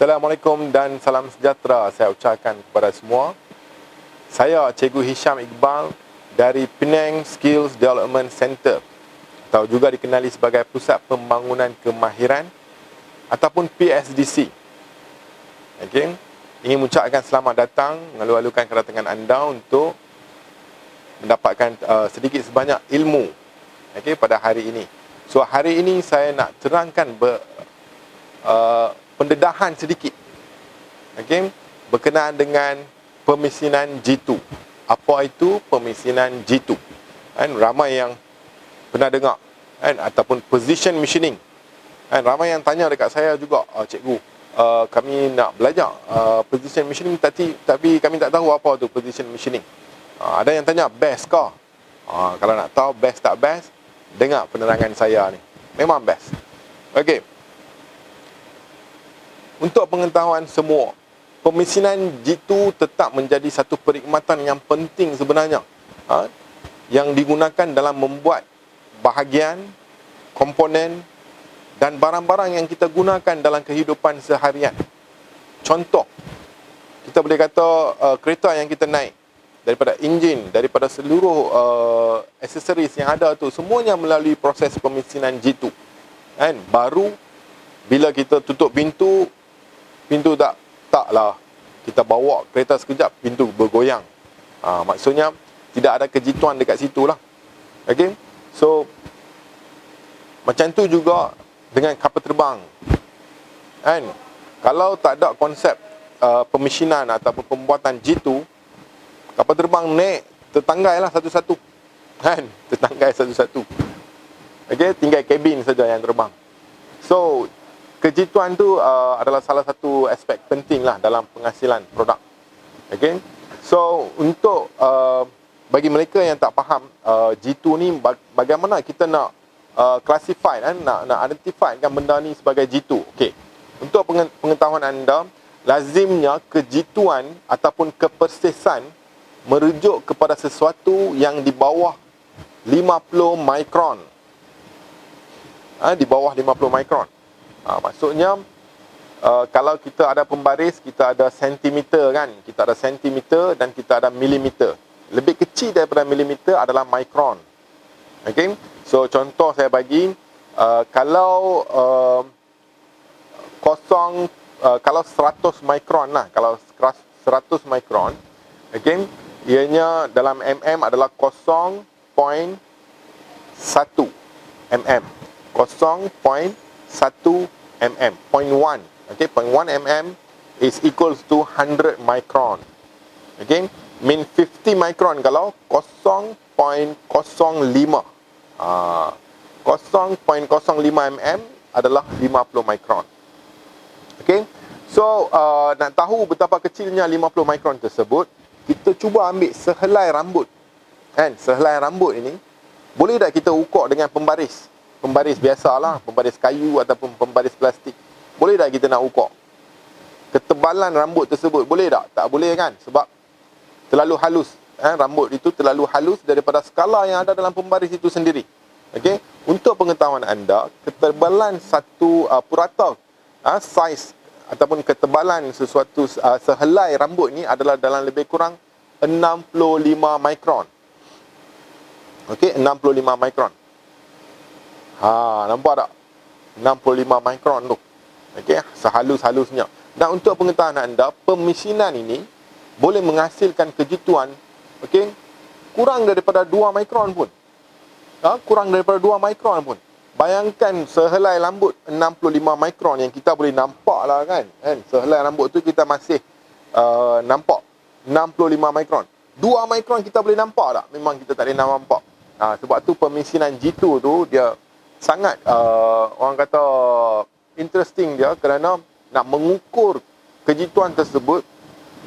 Assalamualaikum dan salam sejahtera saya ucapkan kepada semua. Saya Cikgu Hisham Iqbal dari Penang Skills Development Center atau juga dikenali sebagai Pusat Pembangunan Kemahiran ataupun PSDC. Okey, ingin mengucapkan selamat datang, mengalu-alukan kedatangan anda untuk mendapatkan sedikit sebanyak ilmu pada hari ini. So hari ini saya nak terangkan pendedahan sedikit berkenaan dengan pemesinan G2. Apa itu pemesinan G2? Ramai yang pernah dengar ataupun position machining. Ramai yang tanya dekat saya juga, cikgu, kami nak belajar position machining tapi kami tak tahu apa tu position machining. Ada yang tanya best ke? Kalau nak tahu best tak best, dengar penerangan saya ni. Memang best. Okey. Untuk pengetahuan semua, pemesinan G2 tetap menjadi satu perkhidmatan yang penting sebenarnya, yang digunakan dalam membuat bahagian, komponen dan barang-barang yang kita gunakan dalam kehidupan seharian. Contoh, kita boleh kata kereta yang kita naik, daripada enjin, daripada seluruh aksesoris yang ada tu, semuanya melalui proses pemesinan G2. Baru bila kita tutup pintu taklah kita bawa kereta sekejap, pintu bergoyang. Maksudnya tidak ada kejituan dekat situ lah. Okay? So macam tu juga dengan kapal terbang. Kalau tak ada konsep pemesinan ataupun pembuatan G2, kapal terbang naik tertanggai lah satu-satu. Tertanggai satu-satu. Okay? Tinggal kabin saja yang terbang. So kejituan tu adalah salah satu aspek penting lah dalam penghasilan produk. Okay? So untuk bagi mereka yang tak faham G2 ni, bagaimana kita nak classify, nak identify kan benda ni sebagai G2. Okay. Untuk pengetahuan anda, lazimnya kejituan ataupun kepersisan merujuk kepada sesuatu yang di bawah 50 mikron. Di bawah 50 mikron. Maksudnya kalau kita ada pembaris, kita ada sentimeter kan, kita ada sentimeter dan kita ada milimeter. Lebih kecil daripada milimeter adalah mikron. Okay? So contoh saya bagi, kalau 100 mikron lah, kalau 100 mikron, okay, ianya dalam mm adalah 0.1 mm. 0.1 mm, 0.1. Okay, 0.1 mm is equals to 100 micron. Okay, mean 50 micron kalau 0.05. 0.05 mm adalah 50 micron. Okay, so nak tahu betapa kecilnya 50 micron tersebut, kita cuba ambil sehelai rambut. Sehelai rambut ini boleh tak kita ukur dengan pembaris? Pembaris biasalah, pembaris kayu ataupun pembaris plastik. Boleh tak kita nak ukur ketebalan rambut tersebut? Boleh tak? Tak boleh kan? Sebab terlalu halus. Rambut itu terlalu halus daripada skala yang ada dalam pembaris itu sendiri. Okey, untuk pengetahuan anda, ketebalan satu purata, saiz ataupun ketebalan sesuatu sehelai rambut ni adalah dalam lebih kurang 65 mikron. Okey, 65 mikron. Nampak tak? 65 mikron tu. Okey, sehalus-halusnya. Dan untuk pengetahuan anda, pemesinan ini boleh menghasilkan kejituan, okey, kurang daripada 2 mikron pun. Kurang daripada 2 mikron pun. Bayangkan sehelai rambut 65 mikron yang kita boleh nampak lah kan. Sehelai rambut tu kita masih nampak 65 mikron. 2 mikron kita boleh nampak tak? Memang kita tak boleh nampak. Sebab tu pemesinan G2 tu dia sangat orang kata interesting dia, kerana nak mengukur kejituan tersebut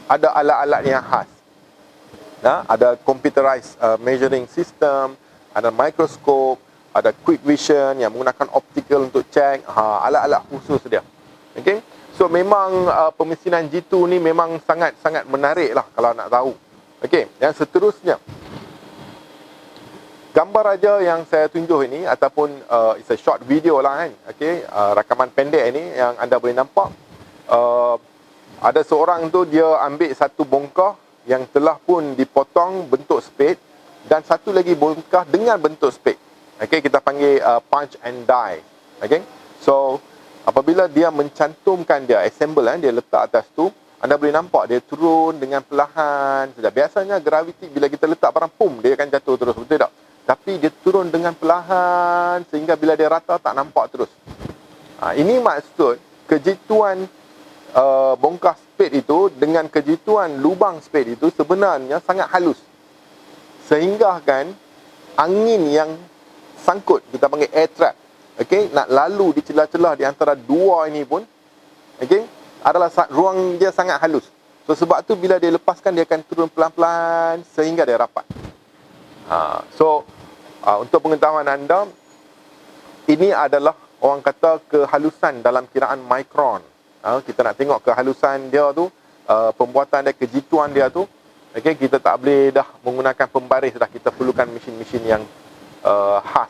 ada alat-alat yang khas. Ada computerized measuring system, ada mikroskop, ada quick vision yang menggunakan optical untuk cek, alat-alat khusus dia. Okay? So memang pemesinan G2 ni memang sangat-sangat menarik lah kalau nak tahu. Okay, yang seterusnya, gambar aja yang saya tunjuk ini ataupun it's a short video lah kan. Okey, rakaman pendek ini yang anda boleh nampak. ada seorang tu dia ambil satu bongkah yang telah pun dipotong bentuk spade dan satu lagi bongkah dengan bentuk spade. Okey, kita panggil punch and die. Okey. So apabila dia mencantumkan dia assemble dia letak atas tu, anda boleh nampak dia turun dengan perlahan saja. Biasanya graviti bila kita letak barang pum dia akan jatuh terus, betul tak? Tapi dia turun dengan perlahan sehingga bila dia rata tak nampak terus. Ini maksud kejituan bongkah spade itu dengan kejituan lubang spade itu sebenarnya sangat halus. Sehingga kan angin yang sangkut, kita panggil air trap, okey, nak lalu di celah-celah di antara dua ini pun, okey, adalah ruang dia sangat halus. So sebab tu bila dia lepaskan dia akan turun pelan-pelan sehingga dia rapat. Untuk pengetahuan anda, ini adalah orang kata kehalusan dalam kiraan mikron. Kita nak tengok kehalusan dia tu, pembuatan dia, kejituan dia tu. Okay, kita tak boleh dah menggunakan pembaris dah. Kita perlukan mesin-mesin yang khas.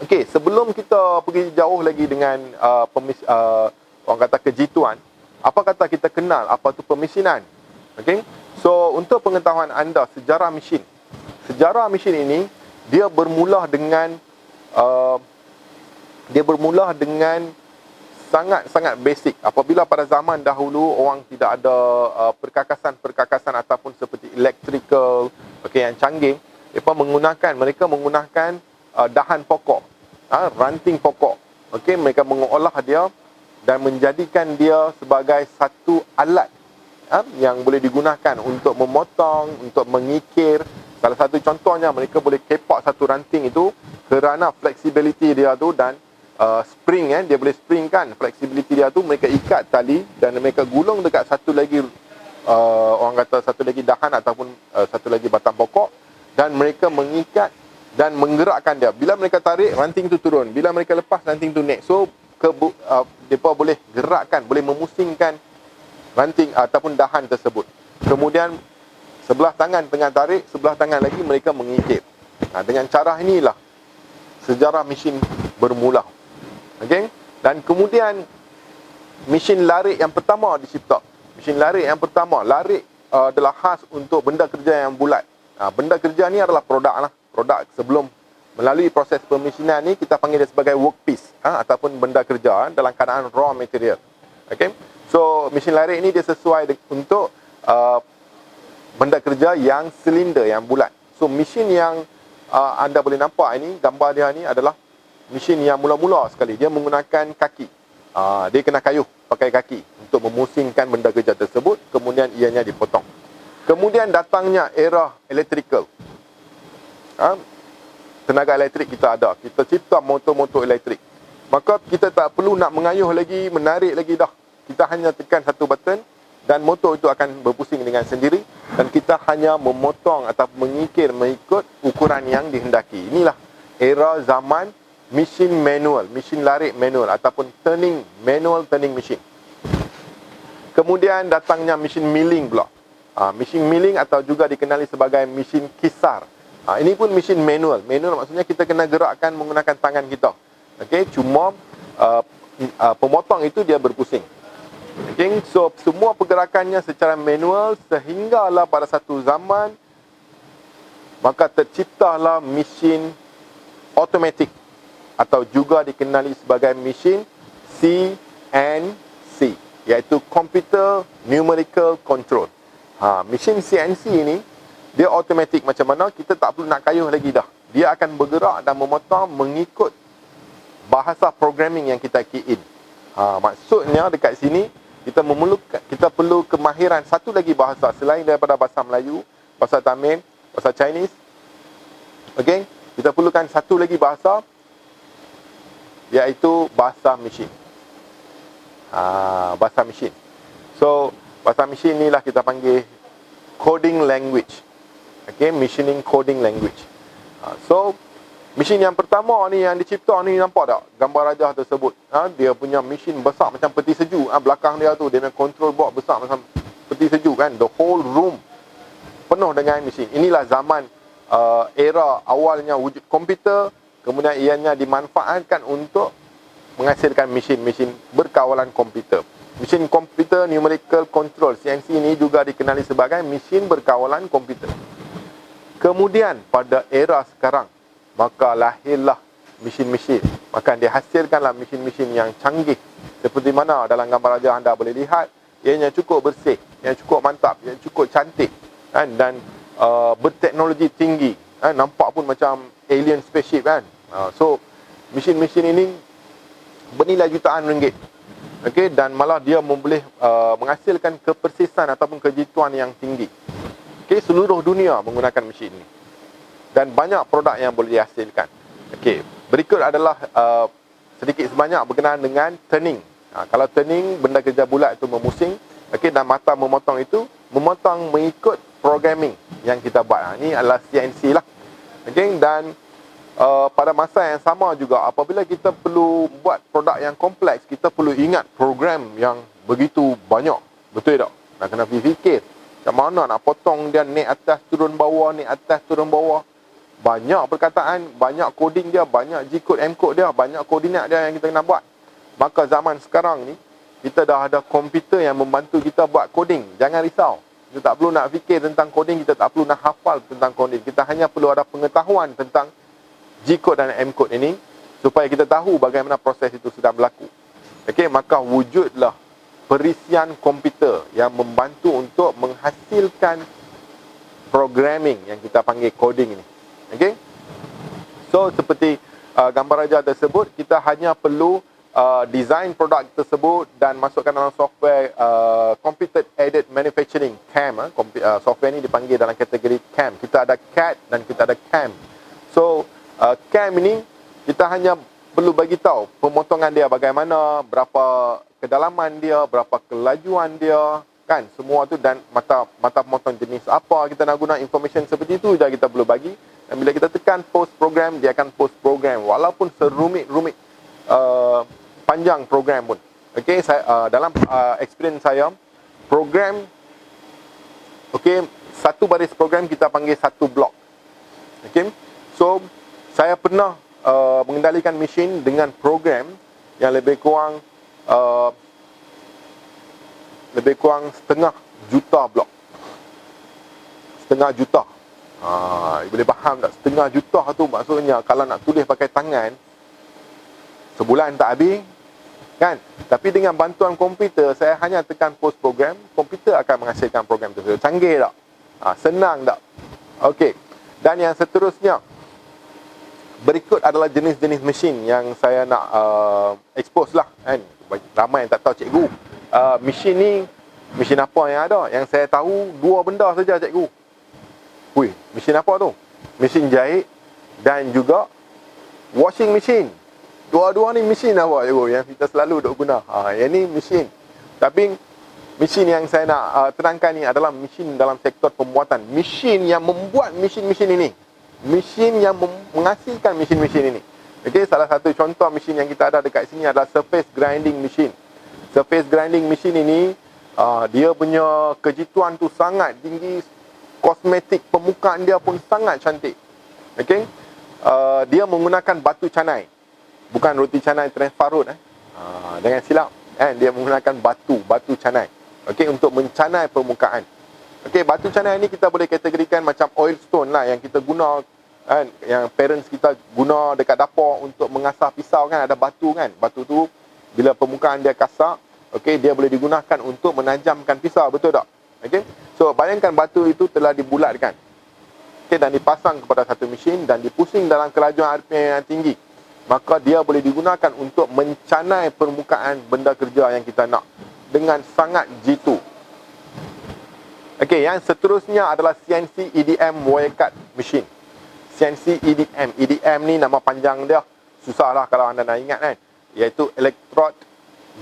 Okey, sebelum kita pergi jauh lagi dengan orang kata kejituan, apa kata kita kenal apa tu pemesinan? Okey. So, untuk pengetahuan anda sejarah mesin. Sejarah mesin ini dia bermula dengan sangat-sangat basic. Apabila pada zaman dahulu orang tidak ada perkakasan ataupun seperti electrical, yang canggih, mereka menggunakan dahan pokok, ranting pokok. Mereka mengolah dia dan menjadikan dia sebagai satu alat yang boleh digunakan untuk memotong, untuk mengikir. Salah satu contohnya, mereka boleh kepak satu ranting itu kerana flexibility dia tu dan spring, dia boleh spring kan, flexibility dia tu, mereka ikat tali dan mereka gulung dekat satu lagi orang kata satu lagi dahan ataupun satu lagi batang pokok, dan mereka mengikat dan menggerakkan dia. Bila mereka tarik, ranting tu turun. Bila mereka lepas, ranting tu naik. So mereka boleh gerakkan, boleh memusingkan ranting ataupun dahan tersebut. Kemudian sebelah tangan tengah tarik, sebelah tangan lagi mereka mengikir. Dengan cara inilah sejarah mesin bermula. Okey? Dan kemudian mesin larik yang pertama dicipta. Mesin larik yang pertama, larik adalah khas untuk benda kerja yang bulat. Benda kerja ni adalah produk sebelum melalui proses pemesinan ni, kita panggil dia sebagai workpiece ataupun benda kerja dalam keadaan raw material. Okey? So mesin larik ni dia sesuai untuk benda kerja yang silinder, yang bulat. So mesin yang anda boleh nampak ini, gambar dia ni adalah mesin yang mula-mula sekali. Dia menggunakan kaki. Dia kena kayuh pakai kaki untuk memusingkan benda kerja tersebut. Kemudian ianya dipotong. Kemudian datangnya era electrical. Tenaga elektrik kita ada. Kita cipta motor-motor elektrik. Maka kita tak perlu nak mengayuh lagi, menarik lagi dah. Kita hanya tekan satu button dan motor itu akan berpusing dengan sendiri. Dan kita hanya memotong atau mengikir mengikut ukuran yang dihendaki. Inilah era zaman mesin manual, mesin larik manual ataupun manual turning machine. Kemudian datangnya mesin milling pula. Mesin milling atau juga dikenali sebagai mesin kisar. Ini pun mesin manual. Manual maksudnya kita kena gerakkan menggunakan tangan kita. Okey, cuma pemotong itu dia berpusing. Okay, so semua pergerakannya secara manual sehinggalah pada satu zaman maka terciptalah mesin automatik atau juga dikenali sebagai mesin CNC, iaitu Computer Numerical Control. Mesin CNC ini dia automatik, macam mana kita tak perlu nak kayuh lagi dah. Dia akan bergerak dan memotong mengikut bahasa programming yang kita key in. Maksudnya dekat sini kita perlu kemahiran satu lagi bahasa selain daripada bahasa Melayu, bahasa Tamil, bahasa Chinese. Okey, kita perlukan satu lagi bahasa, iaitu bahasa mesin. Bahasa mesin. So bahasa mesin inilah kita panggil coding language. Okey, machining coding language. So mesin yang pertama ni yang dicipta ni, nampak tak gambar rajah tersebut? Dia punya mesin besar macam peti sejuk. Belakang dia tu dia punya control board besar macam peti sejuk kan. The whole room penuh dengan mesin. Inilah zaman era awalnya wujud komputer. Kemudian ianya dimanfaatkan untuk menghasilkan mesin-mesin berkawalan komputer. Mesin komputer numerical control, CNC ini juga dikenali sebagai mesin berkawalan komputer. Kemudian pada era sekarang, maka lahirlah mesin-mesin. Maka dihasilkanlah mesin-mesin yang canggih. Seperti mana dalam gambar raja anda boleh lihat, ianya cukup bersih, yang cukup mantap, yang cukup cantik, kan? Dan berteknologi tinggi, kan? Nampak pun macam alien spaceship, kan? So mesin-mesin ini bernilai jutaan ringgit. Okey, dan malah dia boleh menghasilkan kepersisan ataupun kejituan yang tinggi. Okey, seluruh dunia menggunakan mesin ini. Dan banyak produk yang boleh dihasilkan. Okey, berikut adalah sedikit sebanyak berkenaan dengan turning. Kalau turning, benda kerja bulat itu memusing. Okey, dan mata memotong itu memotong mengikut programming yang kita buat. Ini adalah CNC lah. Okey, dan pada masa yang sama juga, apabila kita perlu buat produk yang kompleks, kita perlu ingat program yang begitu banyak. Betul tak? Nak kena fikir macam mana nak potong dia, naik atas turun bawah, naik atas turun bawah. Banyak perkataan, banyak coding dia, banyak G-code, M-code dia, banyak koordinat dia yang kita kena buat. Maka zaman sekarang ni, kita dah ada komputer yang membantu kita buat coding. Jangan risau. Kita tak perlu nak fikir tentang coding, kita tak perlu nak hafal tentang coding. Kita hanya perlu ada pengetahuan tentang G-code dan M-code ini supaya kita tahu bagaimana proses itu sedang berlaku. Okey, maka wujudlah perisian komputer yang membantu untuk menghasilkan programming yang kita panggil coding ini. Okey. So seperti gambar raja tersebut, kita hanya perlu design produk tersebut dan masukkan dalam software Computer Aided Manufacturing, CAM. Software ini dipanggil dalam kategori CAM. Kita ada CAD dan kita ada CAM. So CAM ini kita hanya perlu bagi tahu pemotongan dia bagaimana, berapa kedalaman dia, berapa kelajuan dia, kan? Semua tu, dan mata pemotong jenis apa kita nak guna, information seperti itu dah kita perlu bagi. Dan bila kita tekan post program, dia akan post program walaupun serumit-rumit panjang program pun. Okey, dalam experience saya, program, okey, satu baris program kita panggil satu blok. Okey. So saya pernah mengendalikan mesin dengan program yang lebih kurang setengah juta blok. Setengah juta. Boleh faham tak? Setengah juta tu maksudnya kalau nak tulis pakai tangan, sebulan tak habis, kan? Tapi dengan bantuan komputer, saya hanya tekan post program, komputer akan menghasilkan program tersebut. Canggih tak? Senang tak? Okey. Dan yang seterusnya, berikut adalah jenis-jenis mesin yang saya nak expose lah, kan? Ramai yang tak tahu, cikgu, mesin ni mesin apa yang ada? Yang saya tahu dua benda saja, cikgu. Wih, mesin apa tu? Mesin jahit dan juga washing machine. Dua-dua ni mesin apa, cikgu, yang kita selalu duk guna? Yang ni mesin. Tapi mesin yang saya nak terangkan ni adalah mesin dalam sektor pembuatan. Mesin yang membuat mesin-mesin ini. Mesin yang menghasilkan mesin-mesin ini. Okey, salah satu contoh mesin yang kita ada dekat sini adalah surface grinding machine. Surface grinding machine ini, dia punya kejituan tu sangat tinggi, kosmetik permukaan dia pun sangat cantik. Okey, dia menggunakan batu canai, bukan roti canai transparut. Jangan silap, dia menggunakan batu canai. Okey, untuk mencanai permukaan. Okey, batu canai ni kita boleh kategorikan macam oil stone lah yang kita guna, kan, yang parents kita guna dekat dapur untuk mengasah pisau, kan, ada batu, kan. Batu tu bila permukaan dia kasar, okey, dia boleh digunakan untuk menajamkan pisau, betul tak? Okey. So bayangkan batu itu telah dibulatkan. Okey, dan dipasang kepada satu mesin dan dipusing dalam kelajuan RPM yang tinggi. Maka dia boleh digunakan untuk mencanai permukaan benda kerja yang kita nak dengan sangat jitu. Okey, yang seterusnya adalah CNC EDM wire cut machine. CNC EDM. EDM ni nama panjang dia, susahlah kalau anda nak ingat, kan. Iaitu Electrode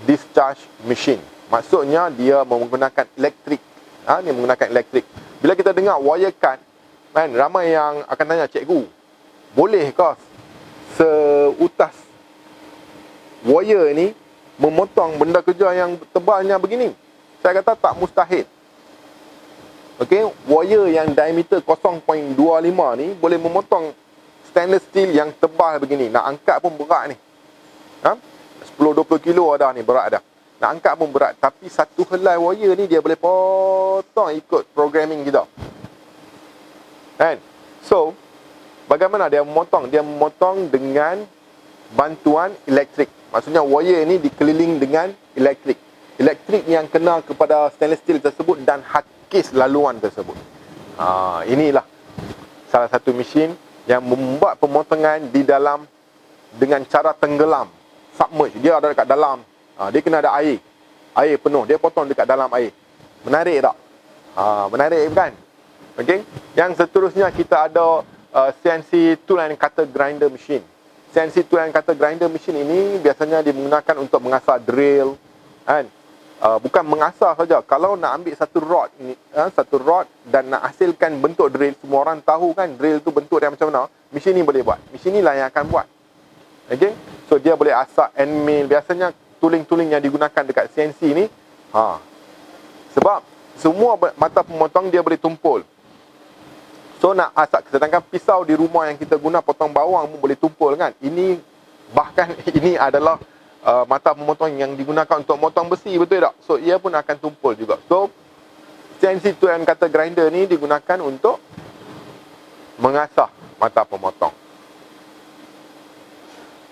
Discharge Machine. Maksudnya dia menggunakan elektrik. Dia menggunakan elektrik. Bila kita dengar wire cut, kan, ramai yang akan tanya, cikgu, bolehkah seutas wire ni memotong benda kerja yang tebalnya begini? Saya kata tak mustahil. Okey, wire yang diameter 0.25 ni boleh memotong stainless steel yang tebal begini. Nak angkat pun berat ni. 10-20 kilo ada ni, berat dah. Nak angkat pun berat. Tapi satu helai wire ni dia boleh potong ikut programming kita. Kan? So, bagaimana dia memotong? Dia memotong dengan bantuan elektrik. Maksudnya wire ni dikeliling dengan elektrik. Elektrik yang kena kepada stainless steel tersebut dan hakis laluan tersebut. Inilah salah satu mesin yang membuat pemotongan di dalam dengan cara tenggelam, submerge. Dia ada dekat dalam. Dia kena ada air. Air penuh. Dia potong dekat dalam air. Menarik tak? Menarik kan? Okey. Yang seterusnya kita ada CNC tool and cutter grinder machine. CNC tool and cutter grinder machine ini biasanya digunakan untuk mengasah drill, kan? Bukan mengasah saja. Kalau nak ambil satu rod dan nak hasilkan bentuk drill, semua orang tahu kan drill tu bentuk dia macam mana, mesin ni boleh buat. Mesin ni lah yang akan buat. Okay? So dia boleh asah end mill. Biasanya tuling-tuling yang digunakan dekat CNC ni, sebab semua mata pemotong dia boleh tumpul. So nak asah, sedangkan pisau di rumah yang kita guna potong bawang pun boleh tumpul kan. Ini bahkan ini adalah mata pemotong yang digunakan untuk motong besi, betul tak? So ia pun akan tumpul juga. So CNC tool and cutter grinder ni digunakan untuk mengasah mata pemotong.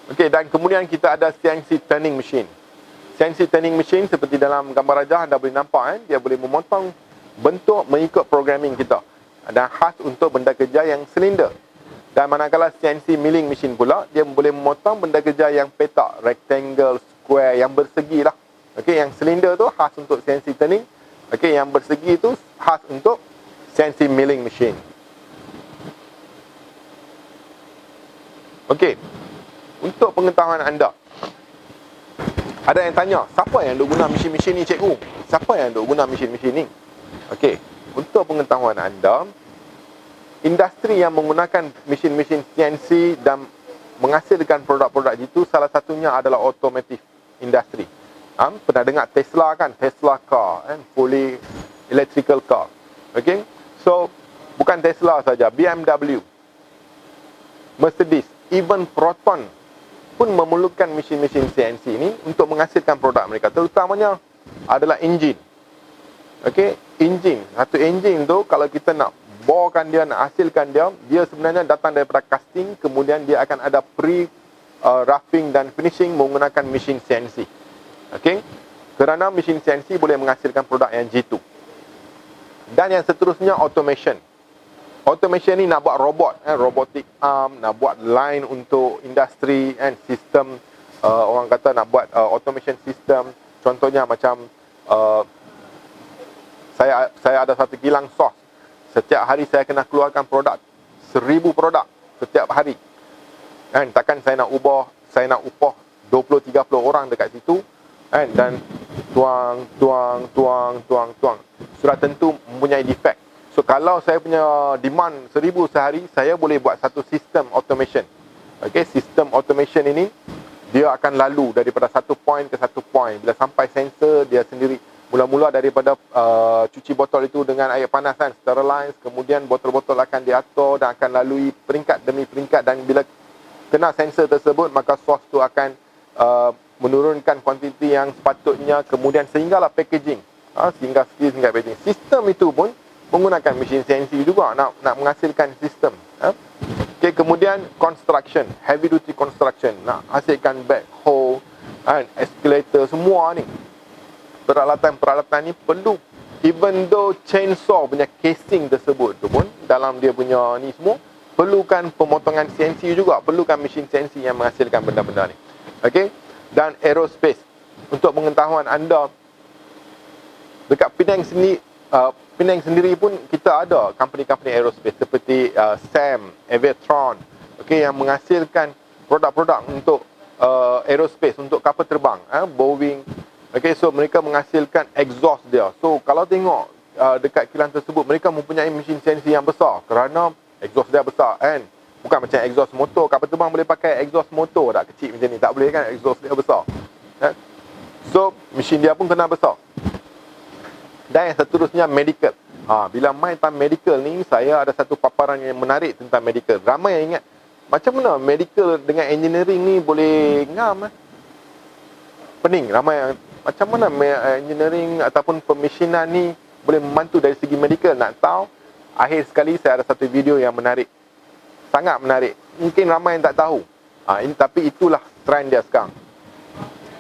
Okey, dan kemudian kita ada CNC turning machine. CNC turning machine seperti dalam gambar rajah anda boleh nampak kan, dia boleh memotong bentuk mengikut programming kita. Dan khas untuk benda kerja yang silinder. Dan manakala CNC milling machine pula, dia boleh memotong benda kerja yang petak, rectangle, square, yang bersegi lah. Okey, yang silinder tu khas untuk CNC turning. Okey, yang bersegi tu khas untuk CNC milling machine. Okey, untuk pengetahuan anda, ada yang tanya, siapa yang duk guna mesin-mesin ni cikgu? Siapa yang duk guna mesin-mesin ni? Okey, untuk pengetahuan anda, industri yang menggunakan mesin-mesin CNC dan menghasilkan produk-produk itu salah satunya adalah automotive industry. Pernah dengar Tesla kan? Tesla car, fully electrical car. Okay? So, bukan Tesla saja, BMW, Mercedes, even Proton pun memerlukan mesin-mesin CNC ini untuk menghasilkan produk mereka. Terutamanya adalah enjin. Okay? Enjin. Satu enjin tu kalau kita nak borkan dia, nak hasilkan dia, dia sebenarnya datang daripada casting, kemudian dia akan ada roughing dan finishing menggunakan mesin CNC. Okey? Kerana mesin CNC boleh menghasilkan produk yang jitu. Dan yang seterusnya automation. Automation ni nak buat robot, robotic arm, nak buat line untuk industri, sistem, orang kata nak buat automation system. Contohnya macam saya ada satu kilang sos. Setiap hari saya kena keluarkan produk 1000 produk setiap hari. Kan, takkan saya nak upah 20-30 orang dekat situ, kan, dan tuang. Sudah tentu mempunyai defect. So kalau saya punya demand 1000 sehari, saya boleh buat satu sistem automation. Okey, sistem automation ini dia akan lalu daripada satu point ke satu point. Bila sampai sensor, dia sendiri mula-mula daripada cuci botol itu dengan air panas kan, sterilize, kemudian botol-botol akan diatur dan akan lalui peringkat demi peringkat, dan bila kena sensor tersebut maka sos tu akan menurunkan kuantiti yang sepatutnya, kemudian sehinggalah packaging, sehingga packaging. Sistem itu pun menggunakan mesin CNC juga nak menghasilkan sistem. Okay, kemudian construction, heavy duty construction, nak hasilkan backhoe, escalator, semua ni peralatan-peralatan ni perlu. Even though chainsaw punya casing tersebut tu pun dalam dia punya ni semua perlukan pemotongan CNC juga, perlukan mesin CNC yang menghasilkan benda-benda ni. Okey, dan aerospace. Untuk pengetahuan anda, dekat Penang sendiri pun kita ada company-company aerospace seperti SAM, Aviatron, okey, yang menghasilkan produk-produk untuk aerospace, untuk kapal terbang, Boeing. Okay, so mereka menghasilkan exhaust dia. So kalau tengok dekat kilang tersebut, mereka mempunyai mesin CNC yang besar kerana exhaust dia besar, kan? Bukan macam exhaust motor. Kapal terbang boleh pakai exhaust motor tak kecil macam ni, tak boleh kan, exhaust dia besar. So mesin dia pun kena besar. Dan yang seterusnya medical. Bila main tentang medical ni, saya ada satu paparan yang menarik tentang medical. Ramai yang ingat, macam mana medical dengan engineering ni boleh ngam? pening. Ramai yang macam mana engineering ataupun pemesinan ni boleh membantu dari segi medical. Nak tahu, akhir sekali saya ada satu video yang menarik, sangat menarik. Mungkin ramai yang tak tahu. Tapi itulah trend dia sekarang.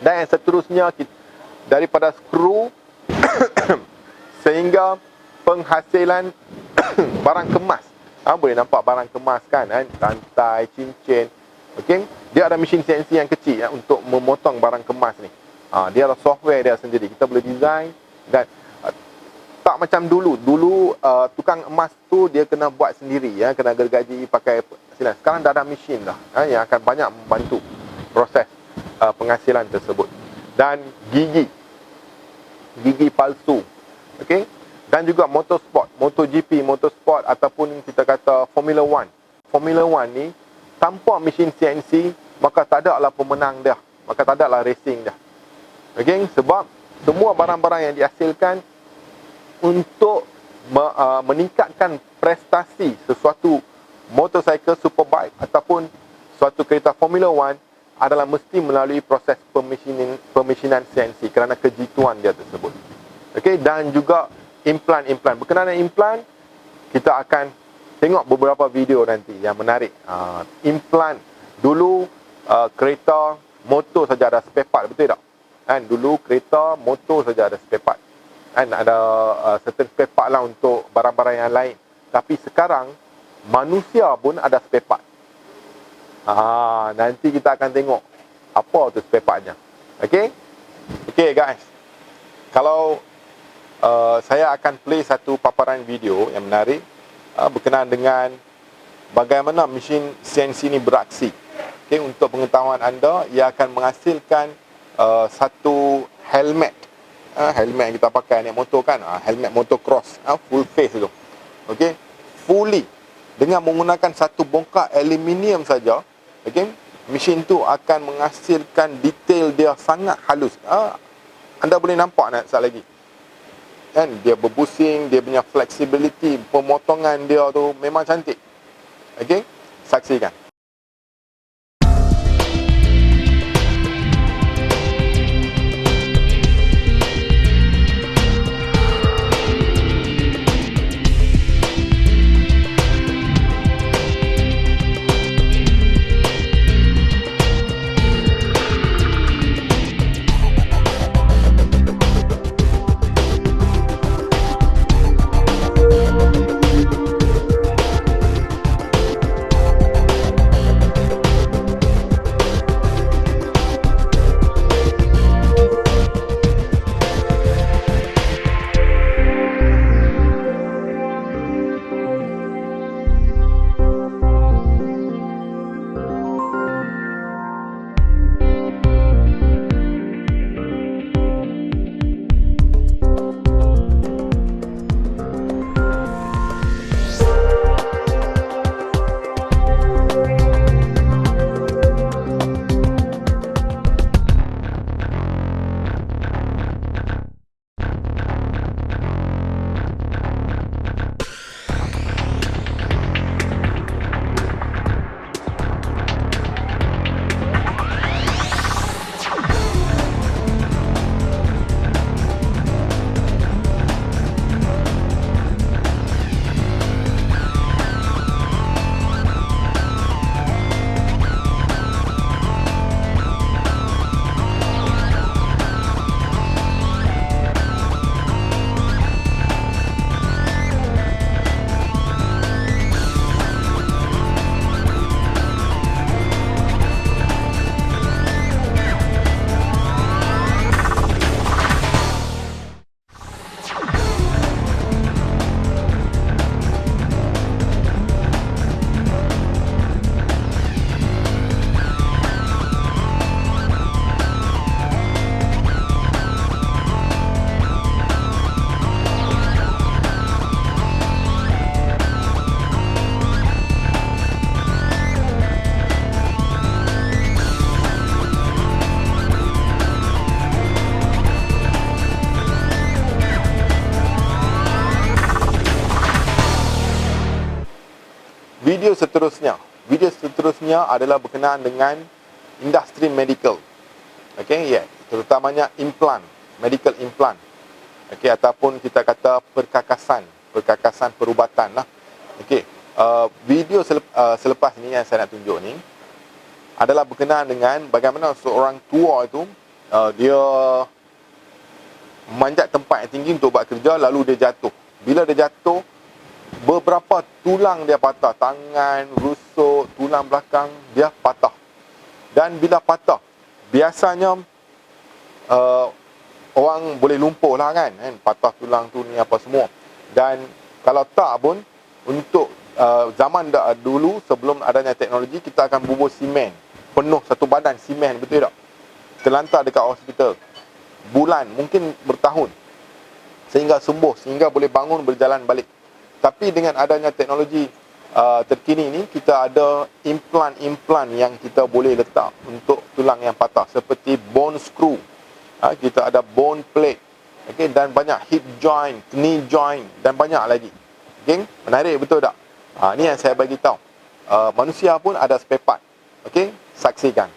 Dan yang seterusnya, daripada skru sehingga penghasilan barang kemas. Boleh nampak barang kemas kan, rantai, cincin. Okay? Dia ada mesin CNC yang kecil untuk memotong barang kemas ni. Dia ada software dia sendiri. Kita boleh design dan tak macam dulu. Dulu tukang emas tu dia kena buat sendiri, kena gergaji pakai penghasilan. Sekarang dah ada mesin dah yang akan banyak membantu proses penghasilan tersebut. Dan gigi palsu. Okey. Dan juga motorsport, MotoGP, motorsport ataupun kita kata Formula 1. Formula 1 ni tanpa mesin CNC maka tak ada lah pemenang dia, maka tak ada lah racing dia. Okey, sebab semua barang-barang yang dihasilkan untuk meningkatkan prestasi sesuatu motorcycle superbike ataupun suatu kereta Formula 1 adalah mesti melalui proses pemesinan CNC kerana kejituan dia tersebut. Okey, dan juga implan. Berkenaan dengan implan, kita akan tengok beberapa video nanti yang menarik. Implan dulu kereta motor saja ada spare part, betul tak? Kan dulu kereta motor saja ada spare part. Kan ada certain spare part lah untuk barang-barang yang lain. Tapi sekarang manusia pun ada spare part. Nanti kita akan tengok apa tu spare partnya. Okey? Okey guys. Kalau saya akan play satu paparan video yang menarik berkenaan dengan bagaimana mesin CNC ini beraksi. Okey, untuk pengetahuan anda, ia akan menghasilkan satu helmet. Helmet yang kita pakai naik motor kan, helmet motocross, full face tu. Okey, fully dengan menggunakan satu bongkar aluminium saja. Okey, mesin tu akan menghasilkan detail dia sangat halus. Anda boleh nampak sekejap lagi. Kan dia berbusing, dia punya flexibility, pemotongan dia tu memang cantik. Okey, saksikan. Video seterusnya adalah berkenaan dengan industri medical. Okey, terutamanya implan, medical implant. Okey, ataupun kita kata perkakasan perubatan lah. Okey, video selepas ni yang saya nak tunjuk ni adalah berkenaan dengan bagaimana seorang tua itu dia memanjat tempat yang tinggi untuk buat kerja, lalu dia jatuh. Bila dia jatuh, beberapa tulang dia patah, tangan, rusuk, tulang belakang dia patah. Dan bila patah, biasanya orang boleh lumpuh lah kan, patah tulang tu ni apa semua. Dan kalau tak pun, untuk zaman dulu sebelum adanya teknologi, kita akan bubur simen penuh satu badan simen, betul tak? Terlantar dekat hospital bulan, mungkin bertahun, sehingga sembuh, sehingga boleh bangun, berjalan balik. Tapi dengan adanya teknologi terkini ni, kita ada implan-implan yang kita boleh letak untuk tulang yang patah, seperti bone screw, kita ada bone plate, okay, dan banyak hip joint, knee joint, dan banyak lagi. Okay? Menarik, betul tak? Ni yang saya bagi tahu. Manusia pun ada spare part. Okay? Saksikan.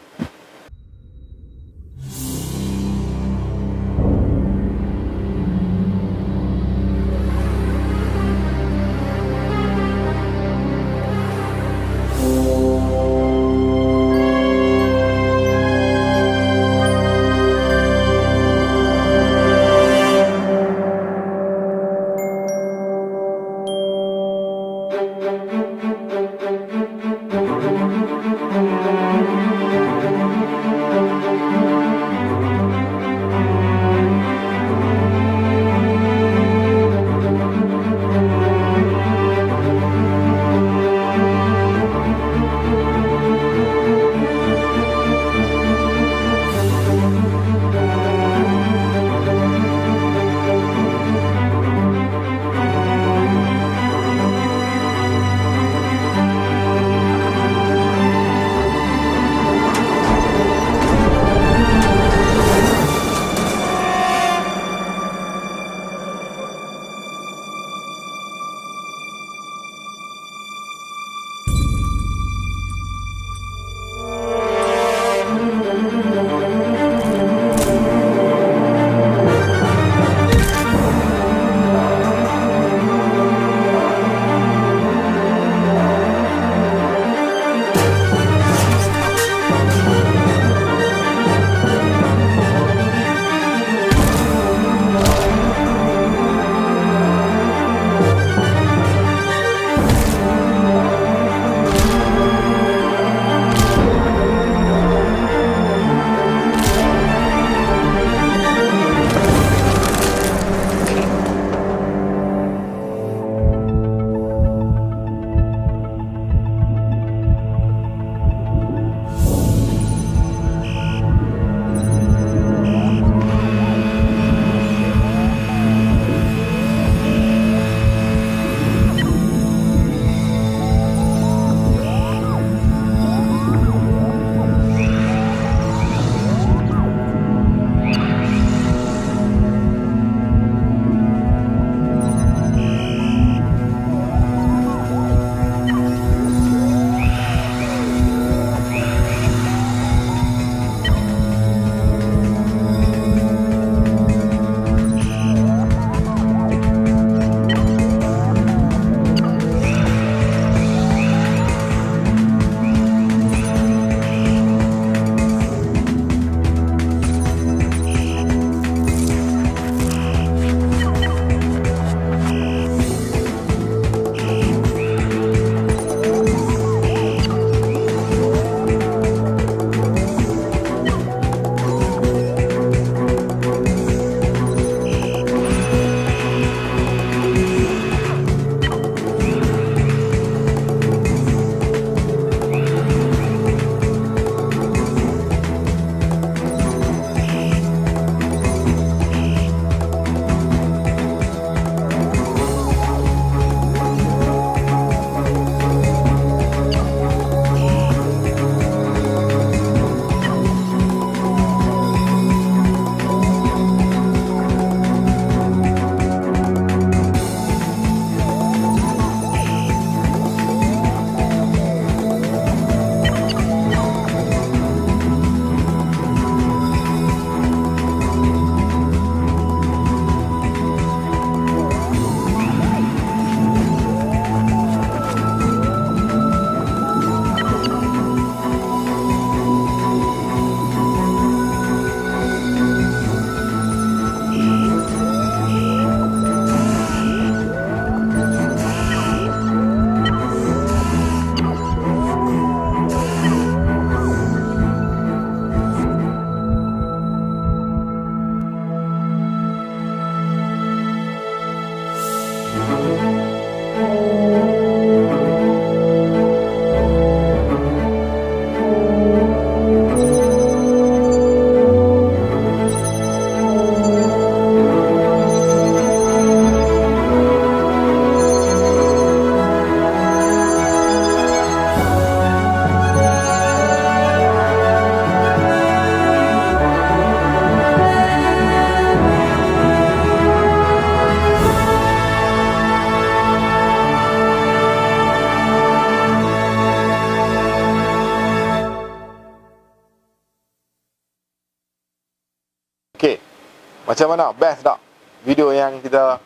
Macam mana? Best tak video yang kita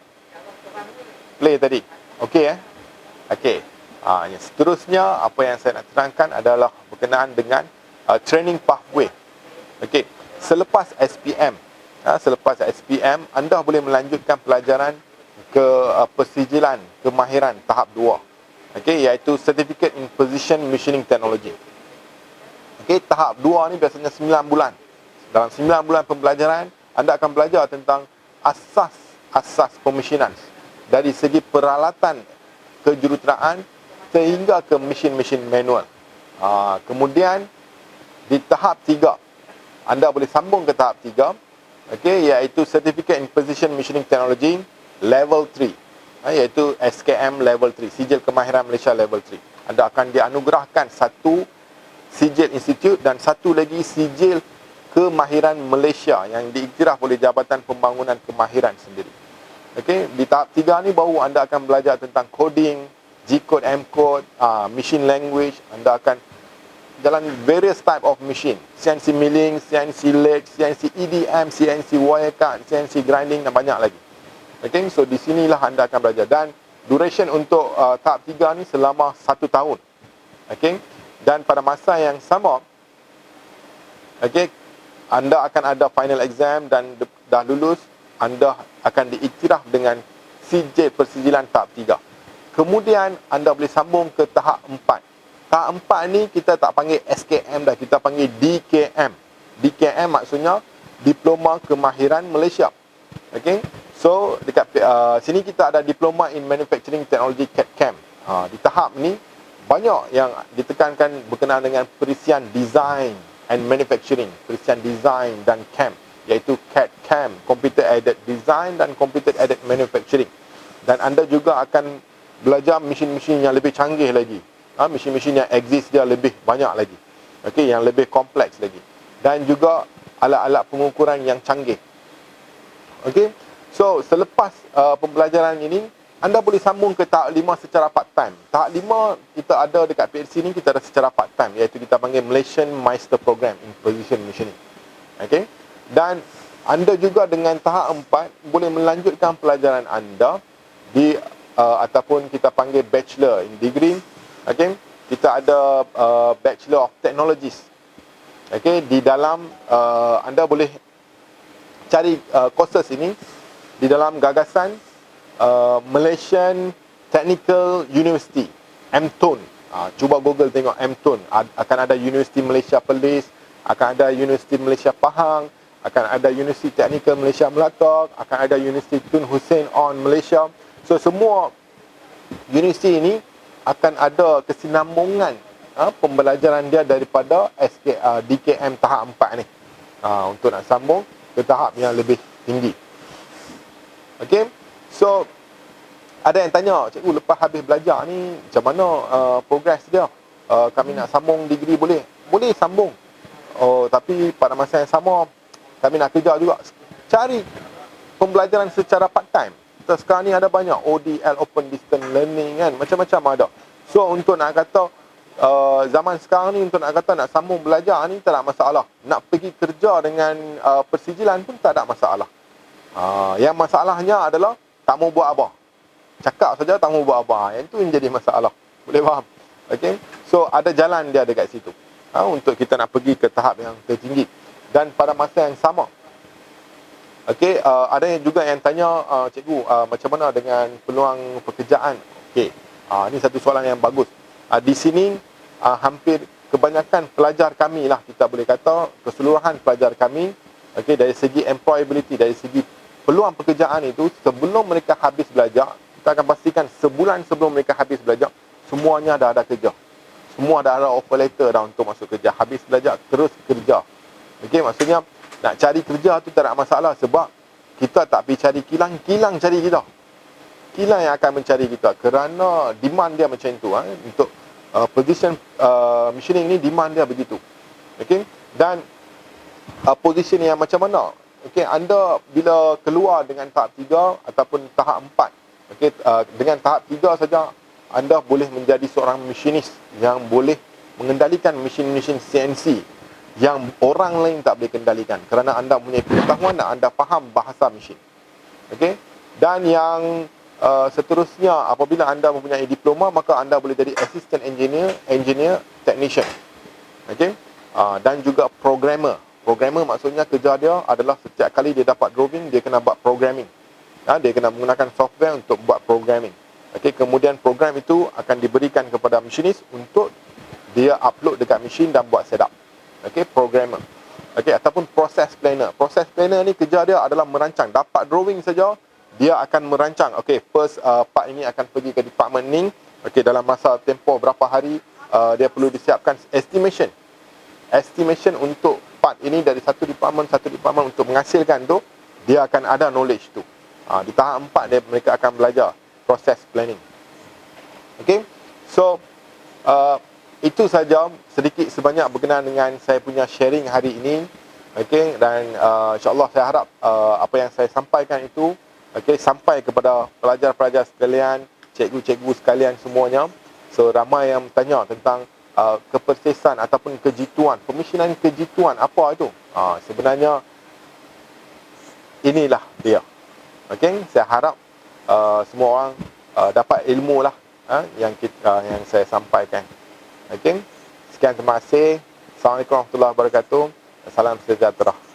play tadi? Okey Okey. Yang seterusnya apa yang saya nak terangkan adalah berkenaan dengan training pathway. Okey. Selepas SPM, selepas SPM anda boleh melanjutkan pelajaran ke persijilan kemahiran tahap 2. Okey, iaitu Certificate in Precision Machining Technology. Okey, tahap 2 ni biasanya 9 bulan. Dalam 9 bulan pembelajaran, anda akan belajar tentang asas pemesinan dari segi peralatan kejuruteraan sehingga ke mesin-mesin manual. Kemudian di tahap 3 anda boleh sambung ke tahap 3, okey, iaitu Certificate in Precision Machining Technology Level 3, iaitu SKM Level 3, Sijil Kemahiran Malaysia Level 3. Anda akan dianugerahkan satu sijil institut dan satu lagi sijil kemahiran Malaysia yang diiktiraf oleh Jabatan Pembangunan Kemahiran sendiri. Okey, di tahap 3 ni baru anda akan belajar tentang coding, G-code, M-code, machine language. Anda akan jalan various type of machine, CNC milling, CNC lathe, CNC EDM, CNC wire cut, CNC grinding dan banyak lagi. Okey, so di sinilah anda akan belajar dan duration untuk tahap 3 ni selama 1 tahun. Okey, dan pada masa yang sama, okey, anda akan ada final exam dan dah lulus, anda akan diiktiraf dengan sijil persijilan tahap 3. Kemudian anda boleh sambung ke tahap 4. Tahap 4 ni kita tak panggil SKM dah, kita panggil DKM. DKM maksudnya Diploma Kemahiran Malaysia. Okey. So dekat sini kita ada Diploma in Manufacturing Technology CAD/CAM. Di tahap ni banyak yang ditekankan berkenaan dengan perisian design and manufacturing, perisian design dan CAM, iaitu CAD/CAM, Computer Aided Design dan Computer Aided Manufacturing. Dan anda juga akan belajar mesin-mesin yang lebih canggih lagi. Mesin-mesin yang exist dia lebih banyak lagi. Okey, yang lebih kompleks lagi. Dan juga alat-alat pengukuran yang canggih. Okey. So, selepas pembelajaran ini, anda boleh sambung ke tahap 5 secara part-time. Tahap 5 kita ada dekat PhD ni, kita ada secara part-time, iaitu kita panggil Malaysian Master Program in Precision Machining. Okey. Dan anda juga dengan tahap 4 boleh melanjutkan pelajaran anda di ataupun kita panggil Bachelor in Degree. Okey. Kita ada Bachelor of Technologies. Okey, di dalam anda boleh cari courses ini di dalam gagasan Malaysian Technical University, MTUN. Cuba Google tengok MTUN. Akan ada Universiti Malaysia Perlis, akan ada Universiti Malaysia Pahang, akan ada Universiti Teknikal Malaysia Melaka, akan ada Universiti Tun Hussein On Malaysia. So semua universiti ini akan ada kesinambungan pembelajaran dia daripada DKM tahap 4 ni, untuk nak sambung ke tahap yang lebih tinggi. Okey, so ada yang tanya, cikgu lepas habis belajar ni macam mana progress dia? Kami nak sambung degree boleh? Boleh sambung. Tapi pada masa yang sama kami nak kerja juga. Cari pembelajaran secara part time. Kita sekarang ni ada banyak ODL, Open Distance Learning kan, macam-macam ada. So untuk nak kata zaman sekarang ni, untuk nak kata nak sambung belajar ni tak ada masalah. Nak pergi kerja dengan persijilan pun tak ada masalah. Yang masalahnya adalah tak mau buat apa. Cakap saja tak mau buat apa. Yang tu yang jadi masalah. Boleh faham? Okay? So ada jalan dia dekat situ, untuk kita nak pergi ke tahap yang tertinggi. Dan pada masa yang sama, okay, ada juga yang tanya, cikgu, macam mana dengan peluang pekerjaan? Okay. Ini satu soalan yang bagus. Di sini hampir kebanyakan pelajar kami lah, kita boleh kata keseluruhan pelajar kami, okay, dari segi employability, dari segi peluang pekerjaan itu, sebelum mereka habis belajar, kita akan pastikan sebulan sebelum mereka habis belajar, semuanya dah ada kerja. Semua dah ada offer letter dah untuk masuk kerja. Habis belajar, terus kerja. Okey, maksudnya nak cari kerja tu tak ada masalah, sebab kita tak pergi cari kilang, kilang cari kita. Kilang yang akan mencari kita, kerana demand dia macam tu. Untuk position machining ni, demand dia begitu. Okey, dan position yang macam mana? Okey, anda bila keluar dengan tahap 3 ataupun tahap 4, okey, dengan tahap 3 saja anda boleh menjadi seorang machinis yang boleh mengendalikan mesin-mesin CNC yang orang lain tak boleh kendalikan, kerana anda mempunyai pengetahuan dan anda faham bahasa mesin. Okey. Dan yang seterusnya, apabila anda mempunyai diploma, maka anda boleh jadi assistant engineer, technician. Okey. Dan juga programmer. Programmer maksudnya kerja dia adalah setiap kali dia dapat drawing, dia kena buat programming. Dia kena menggunakan software untuk buat programming. Okey, kemudian program itu akan diberikan kepada machinis untuk dia upload dekat mesin dan buat setup. Okey, programmer. Okey, ataupun process planner. Process planner ni kerja dia adalah merancang. Dapat drawing saja, dia akan merancang. Okey, first part ini akan pergi ke department ni. Okey, dalam masa tempoh berapa hari dia perlu disiapkan estimation. Estimation untuk part ini dari satu department untuk menghasilkan tu, dia akan ada knowledge tu. Di tahap 4 mereka akan belajar process planning. Okey. So itu saja sedikit sebanyak berkenaan dengan saya punya sharing hari ini. Okey, dan insya-Allah saya harap apa yang saya sampaikan itu sampai kepada pelajar-pelajar sekalian, cikgu-cikgu sekalian semuanya. So ramai yang bertanya tentang kepersisan ataupun kejituan, pemesinan kejituan apa itu? Sebenarnya inilah dia. Okey, saya harap semua orang dapat ilmu lah yang saya sampaikan. Okey. Sekian, terima kasih. Assalamualaikum warahmatullahi wabarakatuh. Salam sejahtera.